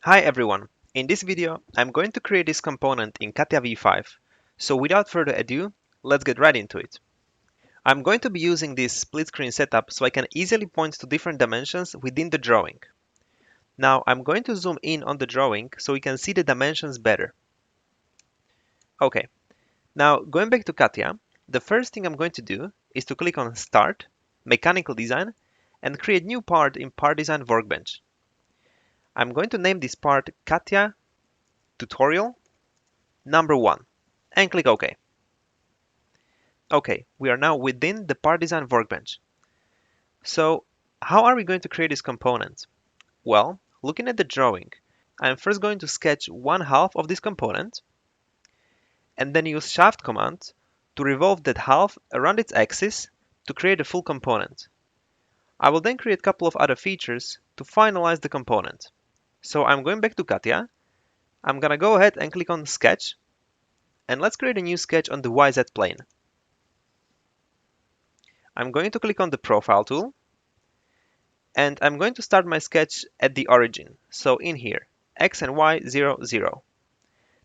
Hi everyone! In this video, I'm going to create this component in CATIA V5. So without further ado, let's get right into it. I'm going to be using this split screen setup so I can easily point to different dimensions within the drawing. Now I'm going to zoom in on the drawing so we can see the dimensions better. Okay, now going back to CATIA, the first thing I'm going to do is to click on Start, Mechanical Design, and create new part in Part Design Workbench. I'm going to name this part CATIA Tutorial Number 1 and click OK. Okay, we are now within the part design workbench. So how are we going to create this component? Well, looking at the drawing, I'm first going to sketch one half of this component and then use shaft command to revolve that half around its axis to create a full component. I will then create a couple of other features to finalize the component. So I'm going back to CATIA. I'm gonna go ahead and click on Sketch, and let's create a new sketch on the YZ plane. I'm going to click on the Profile tool, and I'm going to start my sketch at the origin, so in here, X and Y 0, 0.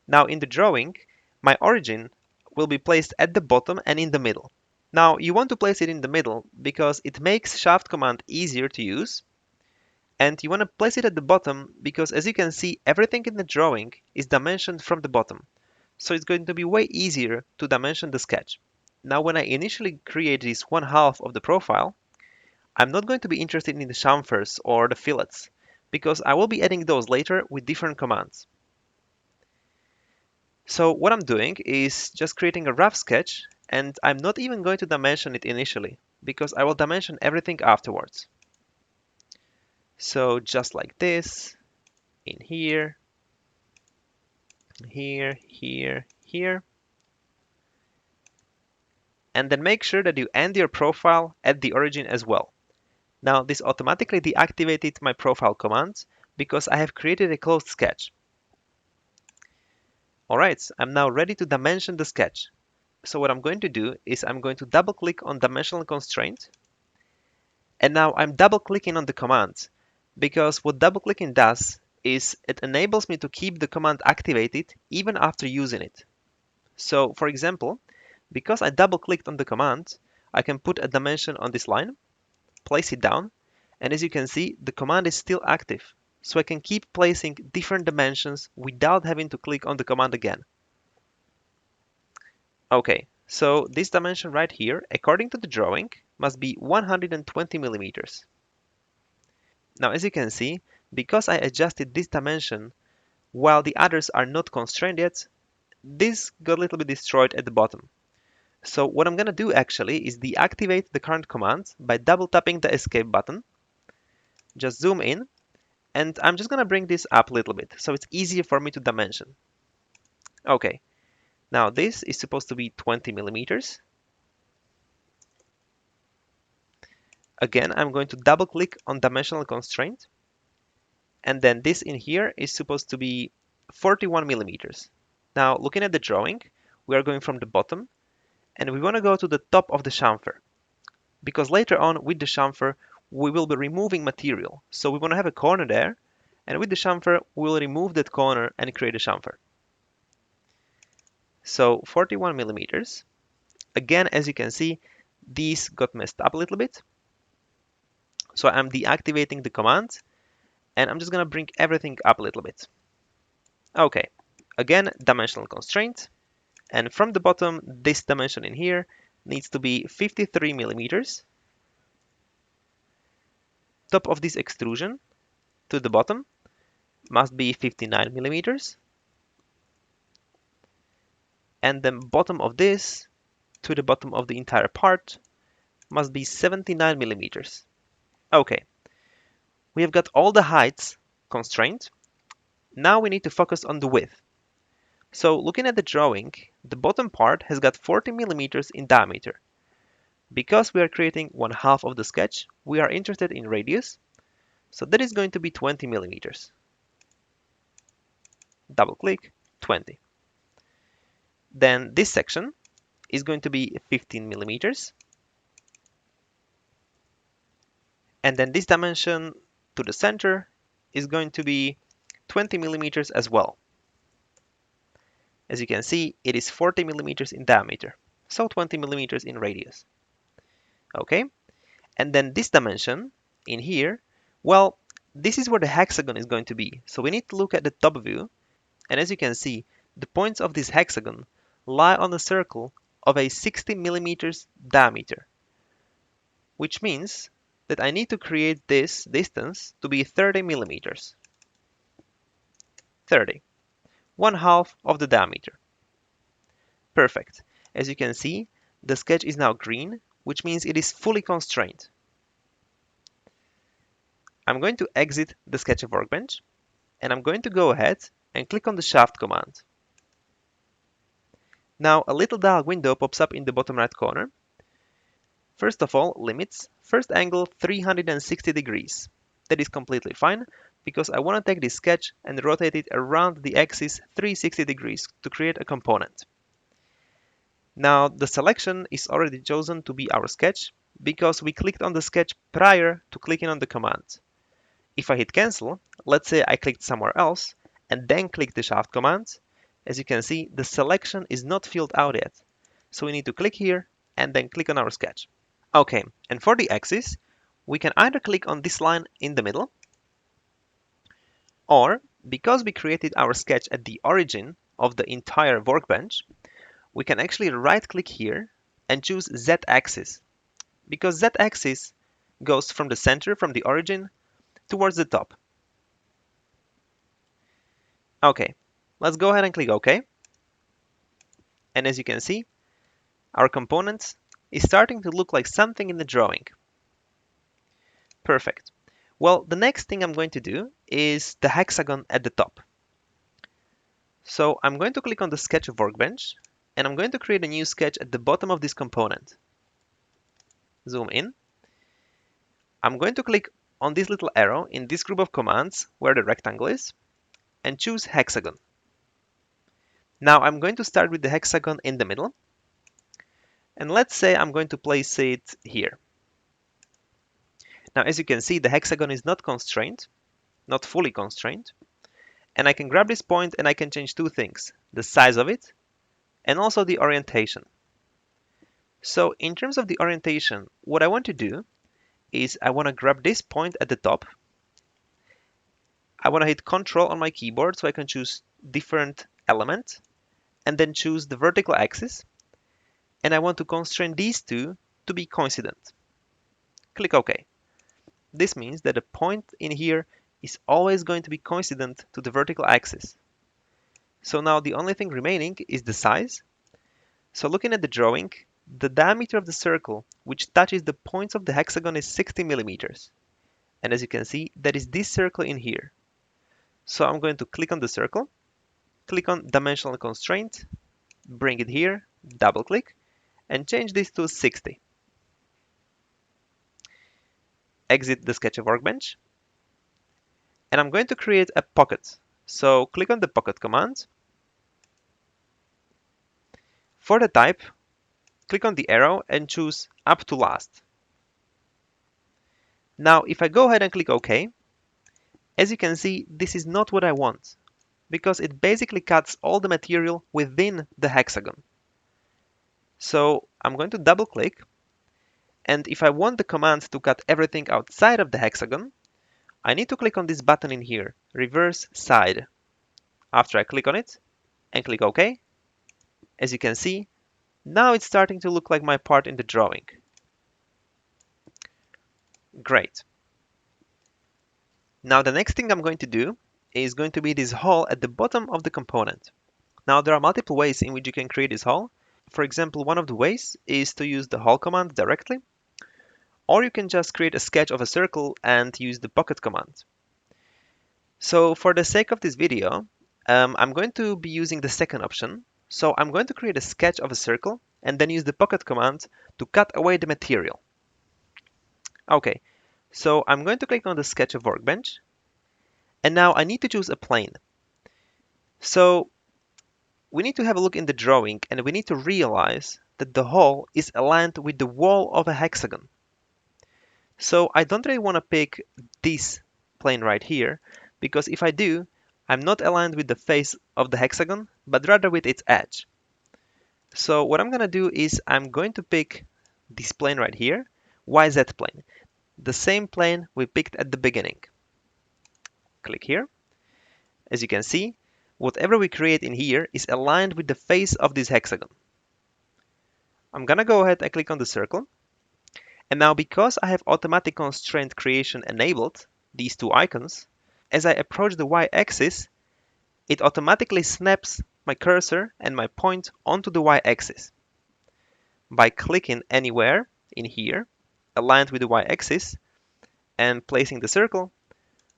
Now in the drawing, my origin will be placed at the bottom and in the middle. Now you want to place it in the middle because it makes shaft command easier to use, and you want to place it at the bottom because, as you can see, everything in the drawing is dimensioned from the bottom, so it's going to be way easier to dimension the sketch. Now when I initially create this one half of the profile, I'm not going to be interested in the chamfers or the fillets, because I will be adding those later with different commands. So what I'm doing is just creating a rough sketch, and I'm not even going to dimension it initially, because I will dimension everything afterwards. So just like this, in here, here, here, here. And then make sure that you end your profile at the origin as well. Now this automatically deactivated my profile command because I have created a closed sketch. Alright, I'm now ready to dimension the sketch. So what I'm going to do is I'm going to double click on dimensional constraint, and now I'm double clicking on the command because what double clicking does is it enables me to keep the command activated even after using it. So for example, because I double clicked on the command, I can put a dimension on this line, place it down, and as you can see, the command is still active. So I can keep placing different dimensions without having to click on the command again. Okay, so this dimension right here, according to the drawing, must be 120 millimeters. Now, as you can see, because I adjusted this dimension while the others are not constrained yet, this got a little bit destroyed at the bottom. So what I'm gonna do actually is deactivate the current command by double tapping the escape button. Just zoom in, and I'm just gonna bring this up a little bit so it's easier for me to dimension. Okay, now this is supposed to be 20 millimeters. Again, I'm going to double click on dimensional constraint, and then this in here is supposed to be 41 millimeters. Now, looking at the drawing, we are going from the bottom, and we want to go to the top of the chamfer, because later on with the chamfer, we will be removing material. So we want to have a corner there, and with the chamfer, we will remove that corner and create a chamfer. So 41 millimeters. Again, as you can see, these got messed up a little bit. So I'm deactivating the command, and I'm just gonna bring everything up a little bit. Okay, again, dimensional constraint, and from the bottom, this dimension in here needs to be 53 millimeters. Top of this extrusion to the bottom must be 59 millimeters, and the bottom of this to the bottom of the entire part must be 79 millimeters. Okay, we have got all the heights constrained. Now we need to focus on the width. So looking at the drawing, the bottom part has got 40 millimeters in diameter. Because we are creating one half of the sketch, we are interested in radius, so that is going to be 20 millimeters. Double click, 20. Then this section is going to be 15 millimeters. And then this dimension to the center is going to be 20 millimeters as well. As you can see, it is 40 millimeters in diameter, so 20 millimeters in radius. Okay, and then this dimension in here, well, this is where the hexagon is going to be. So we need to look at the top view, and as you can see, the points of this hexagon lie on a circle of a 60 millimeters diameter, which means that I need to create this distance to be 30 millimeters. 30, 1/2 of the diameter. Perfect. As you can see, the sketch is now green, which means it is fully constrained. I'm going to exit the SketchUp Workbench, and I'm going to go ahead and click on the Shaft command. Now a little dialog window pops up in the bottom right corner. First of all, limits, first angle 360 degrees. That is completely fine, because I want to take this sketch and rotate it around the axis 360 degrees to create a component. Now the selection is already chosen to be our sketch because we clicked on the sketch prior to clicking on the command. If I hit cancel, let's say I clicked somewhere else and then click the shaft command, as you can see, the selection is not filled out yet. So we need to click here and then click on our sketch. Okay, and for the axis, we can either click on this line in the middle, or because we created our sketch at the origin of the entire workbench, we can actually right click here and choose Z-axis, because Z-axis goes from the center, from the origin, towards the top. Okay, let's go ahead and click OK. And as you can see, our component is starting to look like something in the drawing. Perfect. Well, the next thing I'm going to do is the hexagon at the top. So I'm going to click on the SketchUp Workbench, and I'm going to create a new sketch at the bottom of this component. Zoom in. I'm going to click on this little arrow in this group of commands where the rectangle is, and choose hexagon. Now I'm going to start with the hexagon in the middle, and let's say I'm going to place it here. Now as you can see, the hexagon is not constrained, not fully constrained, and I can grab this point and I can change two things, the size of it and also the orientation. So in terms of the orientation, what I want to do is I want to grab this point at the top. I want to hit Ctrl on my keyboard so I can choose different element and then choose the vertical axis. And I want to constrain these two to be coincident. Click OK. This means that the point in here is always going to be coincident to the vertical axis. So now the only thing remaining is the size. So looking at the drawing, the diameter of the circle which touches the points of the hexagon is 60 millimeters. And as you can see, that is this circle in here. So I'm going to click on the circle, click on dimensional constraint, bring it here, double click, and change this to 60. Exit the SketchUp Workbench, and I'm going to create a pocket. So click on the pocket command. For the type, click on the arrow and choose up to last. Now if I go ahead and click OK, as you can see, this is not what I want, because it basically cuts all the material within the hexagon. So I'm going to double click, and if I want the command to cut everything outside of the hexagon, I need to click on this button in here, reverse side. After I click on it and click OK, as you can see, now it's starting to look like my part in the drawing. Great. Now the next thing I'm going to do is going to be this hole at the bottom of the component. Now there are multiple ways in which you can create this hole. For example, one of the ways is to use the hole command directly, or you can just create a sketch of a circle and use the pocket command. So for the sake of this video, I'm going to be using the second option. So I'm going to create a sketch of a circle and then use the pocket command to cut away the material. Okay, so I'm going to click on the SketchUp Workbench, and now I need to choose a plane. So we need to have a look in the drawing, and we need to realize that the hole is aligned with the wall of a hexagon. So I don't really want to pick this plane right here, because if I do, I'm not aligned with the face of the hexagon, but rather with its edge. So what I'm going to do is I'm going to pick this plane right here, YZ plane, the same plane we picked at the beginning. Click here. As you can see, whatever we create in here is aligned with the face of this hexagon. I'm going to go ahead and click on the circle. And now because I have automatic constraint creation enabled, these two icons, as I approach the y-axis, it automatically snaps my cursor and my point onto the y-axis. By clicking anywhere in here, aligned with the y-axis, and placing the circle,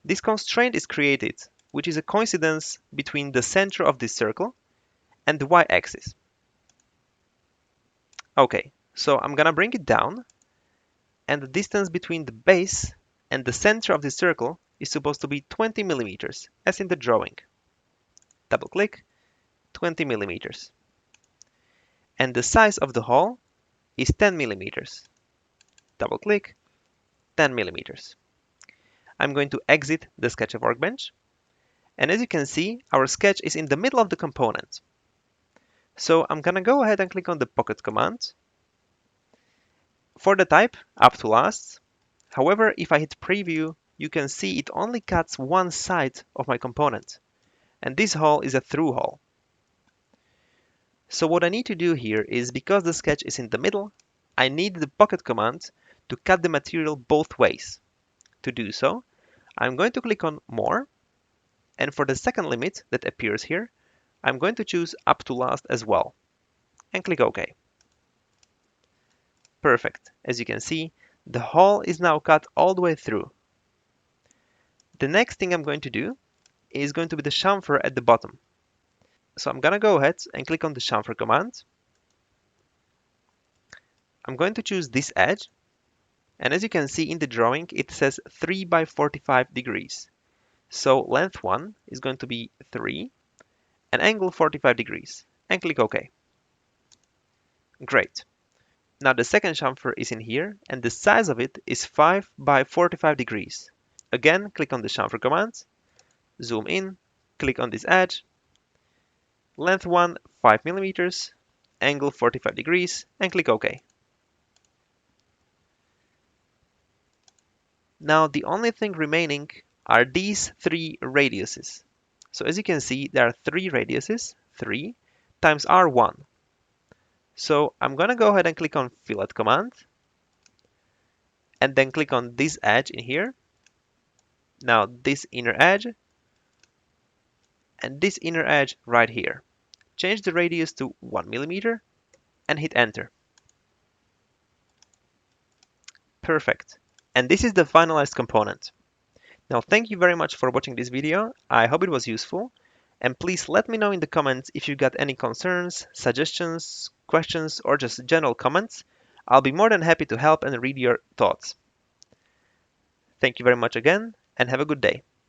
this constraint is created, which is a coincidence between the center of this circle and the y-axis. Okay, so I'm gonna bring it down, and the distance between the base and the center of the circle is supposed to be 20 millimeters, as in the drawing. Double click, 20 millimeters. And the size of the hole is 10 millimeters. Double click, 10 millimeters. I'm going to exit the sketch of Workbench. And as you can see, our sketch is in the middle of the component. So I'm gonna go ahead and click on the pocket command. For the type, up to last. However, if I hit preview, you can see it only cuts one side of my component. And this hole is a through hole. So what I need to do here is, because the sketch is in the middle, I need the pocket command to cut the material both ways. To do so, I'm going to click on More, and for the second limit that appears here, I'm going to choose up to last as well, and click OK. Perfect. As you can see, the hole is now cut all the way through. The next thing I'm going to do is going to be the chamfer at the bottom. So I'm gonna go ahead and click on the chamfer command. I'm going to choose this edge, and as you can see in the drawing, it says 3 by 45 degrees. So length 1 is going to be 3 and angle 45 degrees, and click OK. Great. Now the second chamfer is in here, and the size of it is 5 by 45 degrees. Again, click on the chamfer command, zoom in, click on this edge, length 1, 5 millimeters, angle 45 degrees, and click OK. Now the only thing remaining are these three radiuses. So as you can see, there are three radiuses, 3 times R1. So I'm gonna go ahead and click on fillet command, and then click on this edge in here. Now this inner edge, and this inner edge right here. Change the radius to 1 millimeter and hit enter. Perfect. And this is the finalized component. Now thank you very much for watching this video. I hope it was useful. And please let me know in the comments if you got any concerns, suggestions, questions, or just general comments. I'll be more than happy to help and read your thoughts. Thank you very much again, and have a good day.